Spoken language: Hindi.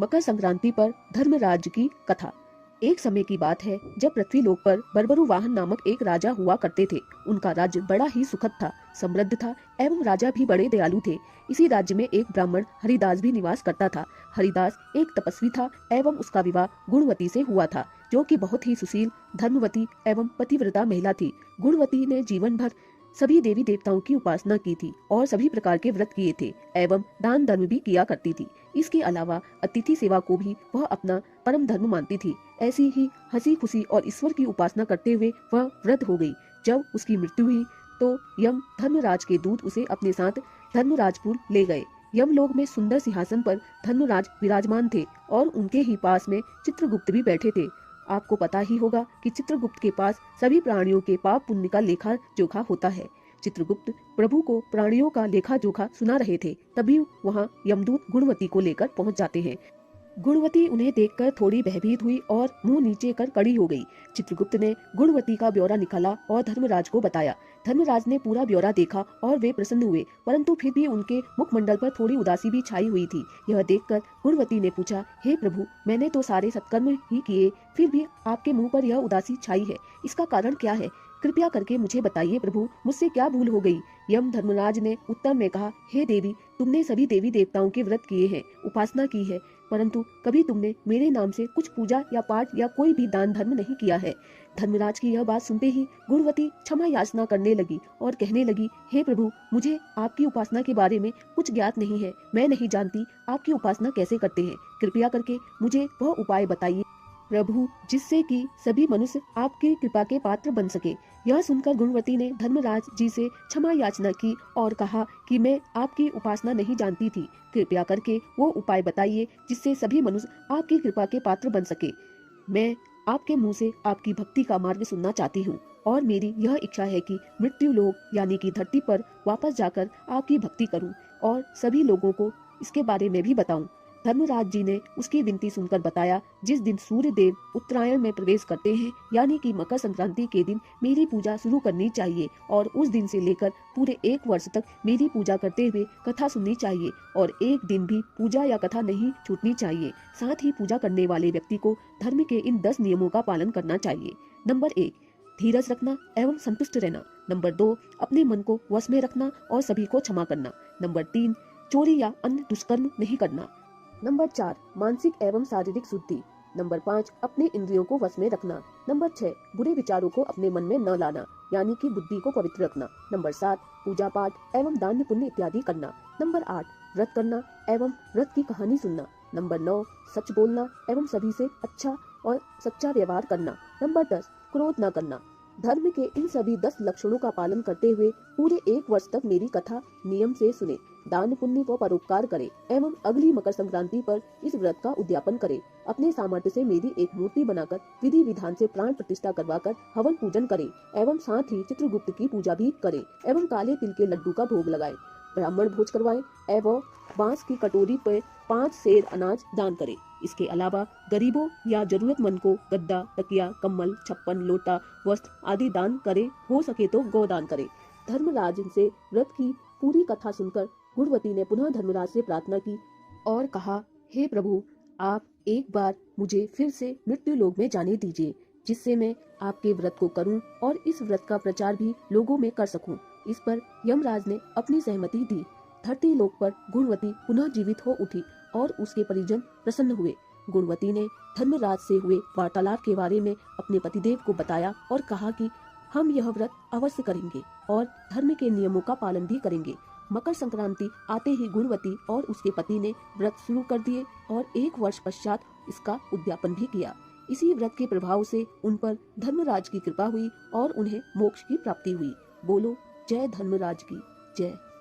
मकर संक्रांति पर धर्मराज की कथा। एक समय की बात है जब पृथ्वीलोक पर बर्बरुवाहन नामक एक राजा हुआ करते थे। उनका राज्य बड़ा ही सुखद था, समृद्ध था एवं राजा भी बड़े दयालु थे। इसी राज्य में एक ब्राह्मण हरिदास भी निवास करता था। हरिदास एक तपस्वी था एवं उसका विवाह गुणवती से हुआ था, जो कि बहुत ही सुशील, धर्मवती एवं पतिव्रता महिला थी। गुणवती ने जीवन भर सभी देवी देवताओं की उपासना की थी और सभी प्रकार के व्रत किए थे एवं दान धर्म भी किया करती थी। इसके अलावा अतिथि सेवा को भी वह अपना परम धर्म मानती थी। ऐसी ही हंसी खुशी और ईश्वर की उपासना करते हुए वह वृद्ध हो गई। जब उसकी मृत्यु हुई तो यम धर्मराज के दूत उसे अपने साथ धर्मराजपुर ले गए। यमलोक में सुंदर सिंहासन पर धर्मराज विराजमान थे और उनके ही पास में चित्रगुप्त भी बैठे थे। आपको पता ही होगा कि चित्रगुप्त के पास सभी प्राणियों के पाप पुण्य का लेखा जोखा होता है। चित्रगुप्त प्रभु को प्राणियों का लेखा जोखा सुना रहे थे, तभी वहां यमदूत गुणवती को लेकर पहुंच जाते हैं। गुणवती उन्हें देखकर थोड़ी भयभीत हुई और मुंह नीचे कर खड़ी हो गई। चित्रगुप्त ने गुणवती का ब्यौरा निकाला और धर्मराज को बताया। धर्मराज ने पूरा ब्यौरा देखा और वे प्रसन्न हुए, परंतु फिर भी उनके मुखमंडल पर थोड़ी उदासी भी छाई हुई थी। यह देखकर गुणवती ने पूछा, हे प्रभु, मैंने तो सारे सत्कर्म ही किए, फिर भी आपके मुंह पर यह उदासी छाई है, इसका कारण क्या है? कृपया करके मुझे बताइए प्रभु, मुझसे क्या भूल हो गई? यम धर्मराज ने उत्तर में कहा, हे देवी, तुमने सभी देवी देवताओं के व्रत किए हैं, उपासना की है, परंतु कभी तुमने मेरे नाम से कुछ पूजा या पाठ या कोई भी दान धर्म नहीं किया है। धर्मराज की यह बात सुनते ही गुणवती क्षमा याचना करने लगी और कहने लगी, हे प्रभु, मुझे आपकी उपासना के बारे में कुछ ज्ञात नहीं है। मैं नहीं जानती आपकी उपासना कैसे करते हैं। कृपया करके मुझे वह उपाय बताइए प्रभु, जिससे कि सभी मनुष्य आपकी कृपा के पात्र बन सके। यह सुनकर गुणवती ने धर्मराज जी से क्षमा याचना की और कहा कि मैं आपकी उपासना नहीं जानती थी, कृपया करके वो उपाय बताइए जिससे सभी मनुष्य आपकी कृपा के पात्र बन सके। मैं आपके मुंह से आपकी भक्ति का मार्ग सुनना चाहती हूँ और मेरी यह इच्छा है कि मृत्यु लोक यानी कि धरती पर वापस जाकर आपकी भक्ति करूँ और सभी लोगों को इसके बारे में भी बताऊं। धर्मराज जी ने उसकी विनती सुनकर बताया, जिस दिन सूर्य देव उत्तरायण में प्रवेश करते हैं यानी कि मकर संक्रांति के दिन मेरी पूजा शुरू करनी चाहिए और उस दिन से लेकर पूरे 1 वर्ष तक मेरी पूजा करते हुए कथा सुननी चाहिए और एक दिन भी पूजा या कथा नहीं छूटनी चाहिए। साथ ही पूजा करने वाले व्यक्ति को धर्म के इन 10 नियमों का पालन करना चाहिए। नंबर 1, धीरज रखना एवं संतुष्ट रहना। नंबर 2, अपने मन को वश में रखना और सभी को क्षमा करना। नंबर 3, चोरी या अन्य दुष्कर्म नहीं करना। नंबर 4, मानसिक एवं शारीरिक शुद्धि। नंबर 5, अपने इंद्रियों को वश में रखना। नंबर 6, बुरे विचारों को अपने मन में न लाना यानी कि बुद्धि को पवित्र रखना। नंबर 7, पूजा पाठ एवं दान पुण्य इत्यादि करना। नंबर 8, व्रत करना एवं व्रत की कहानी सुनना। नंबर 9, सच बोलना एवं सभी से अच्छा और सच्चा व्यवहार करना। नंबर 10, क्रोध न करना। धर्म के इन सभी 10 लक्षणों का पालन करते हुए पूरे 1 वर्ष तक मेरी कथा नियम से सुने, दान पुण्य व परोपकार करे एवं अगली मकर संक्रांति पर इस व्रत का उद्यापन करे। अपने सामर्थ्य से मेरी एक मूर्ति बनाकर विधि विधान से प्राण प्रतिष्ठा करवाकर हवन पूजन करे एवं साथ ही चित्रगुप्त की पूजा भी करे एवं काले तिल के लड्डू का भोग लगाए, ब्राह्मण भोज करवाए एवं बांस की कटोरी पर 5 सेर अनाज दान करे। इसके अलावा गरीबों या जरूरतमंद को गद्दा, तकिया, कम्बल, छप्पन, लोटा, वस्त्र आदि दान करे, हो सके तो गोदान करे। धर्मराज से व्रत की पूरी कथा सुनकर गुणवती ने पुनः धर्मराज से प्रार्थना की और कहा, हे प्रभु, आप एक बार मुझे फिर से मृत्यु लोक में जाने दीजिए, जिससे मैं आपके व्रत को करूं और इस व्रत का प्रचार भी लोगों में कर सकूं। इस पर यमराज ने अपनी सहमति दी। धरती लोक पर गुणवती पुनः जीवित हो उठी और उसके परिजन प्रसन्न हुए। गुणवती ने धर्मराज से हुए वार्तालाप के बारे में अपने पतिदेव को बताया और कहा कि हम यह व्रत अवश्य करेंगे और धर्म के नियमों का पालन भी करेंगे। मकर संक्रांति आते ही गुणवती और उसके पति ने व्रत शुरू कर दिए और 1 वर्ष पश्चात इसका उद्यापन भी किया। इसी व्रत के प्रभाव से उन पर धर्मराज की कृपा हुई और उन्हें मोक्ष की प्राप्ति हुई। बोलो जय धर्मराज की जय।